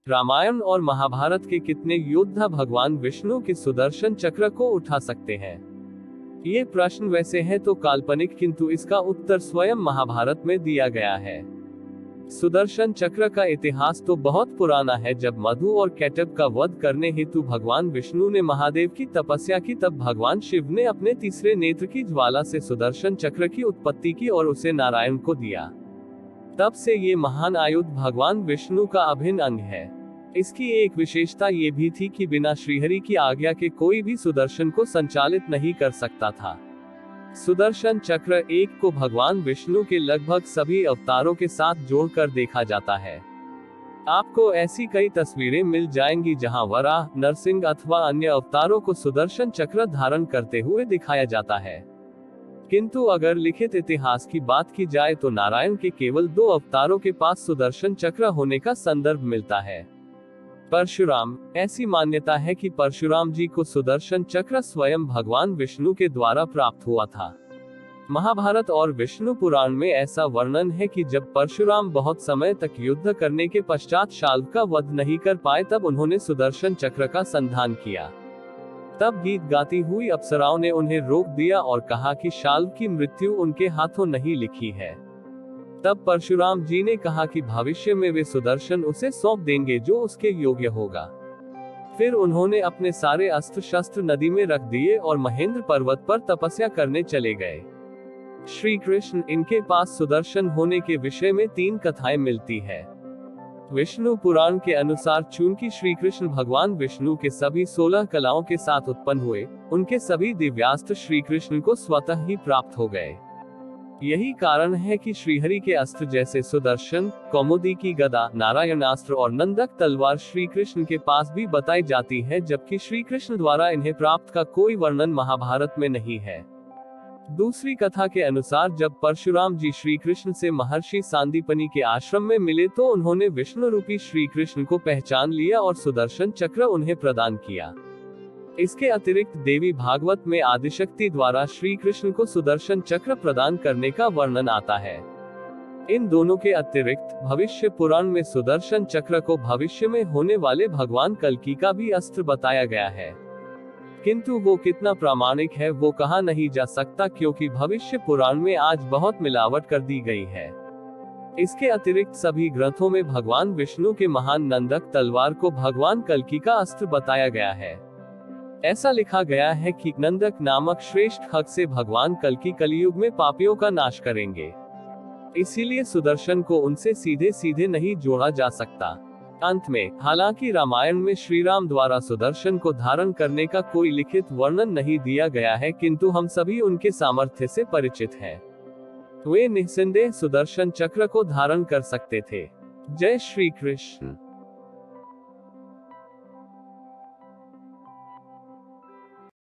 रामायण और महाभारत के कितने योद्धा भगवान विष्णु के सुदर्शन चक्र को उठा सकते हैं? ये प्रश्न वैसे है तो काल्पनिक, किंतु इसका उत्तर स्वयं महाभारत में दिया गया है। सुदर्शन चक्र का इतिहास तो बहुत पुराना है। जब मधु और कैटब का वध करने हेतु भगवान विष्णु ने महादेव की तपस्या की, तब भगवान शिव ने अपने तीसरे नेत्र की ज्वाला से सुदर्शन चक्र की उत्पत्ति की और उसे नारायण को दिया। तब से ये महान आयुध भगवान विष्णु का अभिन्न अंग है। इसकी एक विशेषता ये भी थी कि बिना श्रीहरि की आज्ञा के कोई भी सुदर्शन को संचालित नहीं कर सकता था। सुदर्शन चक्र एक को भगवान विष्णु के लगभग सभी अवतारों के साथ जोड़कर देखा जाता है। आपको ऐसी कई तस्वीरें मिल जाएंगी जहां वराह, नरसिंह अथवा अन्य अवतारों को सुदर्शन चक्र धारण करते हुए दिखाया जाता है। किंतु अगर लिखित इतिहास की बात की जाए तो नारायण के केवल 2 अवतारों के पास सुदर्शन चक्र होने का संदर्भ मिलता है। परशुराम, ऐसी मान्यता है कि परशुराम जी को सुदर्शन चक्र स्वयं भगवान विष्णु के द्वारा प्राप्त हुआ था। महाभारत और विष्णु पुराण में ऐसा वर्णन है कि जब परशुराम बहुत समय तक युद्ध करने के पश्चात शाल्व का वध नहीं कर पाए, तब उन्होंने सुदर्शन चक्र का संधान किया। तब गीत गाती हुई अप्सराओं ने उन्हें रोक दिया और कहा कि शाल्व की मृत्यु उनके हाथों नहीं लिखी है। तब परशुराम जी ने कहा कि भविष्य में वे सुदर्शन उसे सौंप देंगे जो उसके योग्य होगा। फिर उन्होंने अपने सारे अस्त्र शस्त्र नदी में रख दिए और महेंद्र पर्वत पर तपस्या करने चले गए। श्री कृष्ण, इनके पास सुदर्शन होने के विषय में 3 कथाएं मिलती है। विष्णु पुराण के अनुसार चूंकि श्री कृष्ण भगवान विष्णु के सभी 16 कलाओं के साथ उत्पन्न हुए, उनके सभी दिव्यास्त्र श्री कृष्ण को स्वतः ही प्राप्त हो गए। यही कारण है कि श्रीहरि के अस्त्र जैसे सुदर्शन, कौमुदी की गदा, नारायणास्त्र और नंदक तलवार श्री कृष्ण के पास भी बताई जाती है, जबकि श्री कृष्ण द्वारा इन्हें प्राप्त का कोई वर्णन महाभारत में नहीं है। दूसरी कथा के अनुसार जब परशुराम जी श्री कृष्ण से महर्षि सांदीपनि के आश्रम में मिले तो उन्होंने विष्णु रूपी श्री कृष्ण को पहचान लिया और सुदर्शन चक्र उन्हें प्रदान किया। इसके अतिरिक्त देवी भागवत में आदिशक्ति द्वारा श्री कृष्ण को सुदर्शन चक्र प्रदान करने का वर्णन आता है। इन दोनों के अतिरिक्त भविष्य पुराण में सुदर्शन चक्र को भविष्य में होने वाले भगवान कल्कि का भी अस्त्र बताया गया है, किंतु वो कितना प्रामाणिक है वो कहा नहीं जा सकता, क्योंकि भविष्य पुराण में आज बहुत मिलावट कर दी गई है। इसके अतिरिक्त सभी ग्रंथों में भगवान विष्णु के महान नंदक तलवार को भगवान कल्कि का अस्त्र बताया गया है। ऐसा लिखा गया है कि नंदक नामक श्रेष्ठ खग से भगवान कल्कि कलियुग में पापियों का नाश करेंगे। इसीलिए सुदर्शन को उनसे सीधे सीधे नहीं जोड़ा जा सकता। अंत में, हालांकि रामायण में श्री राम द्वारा सुदर्शन को धारण करने का कोई लिखित वर्णन नहीं दिया गया है, किंतु हम सभी उनके सामर्थ्य से परिचित हैं। वे निस्संदेह सुदर्शन चक्र को धारण कर सकते थे। जय श्री कृष्ण।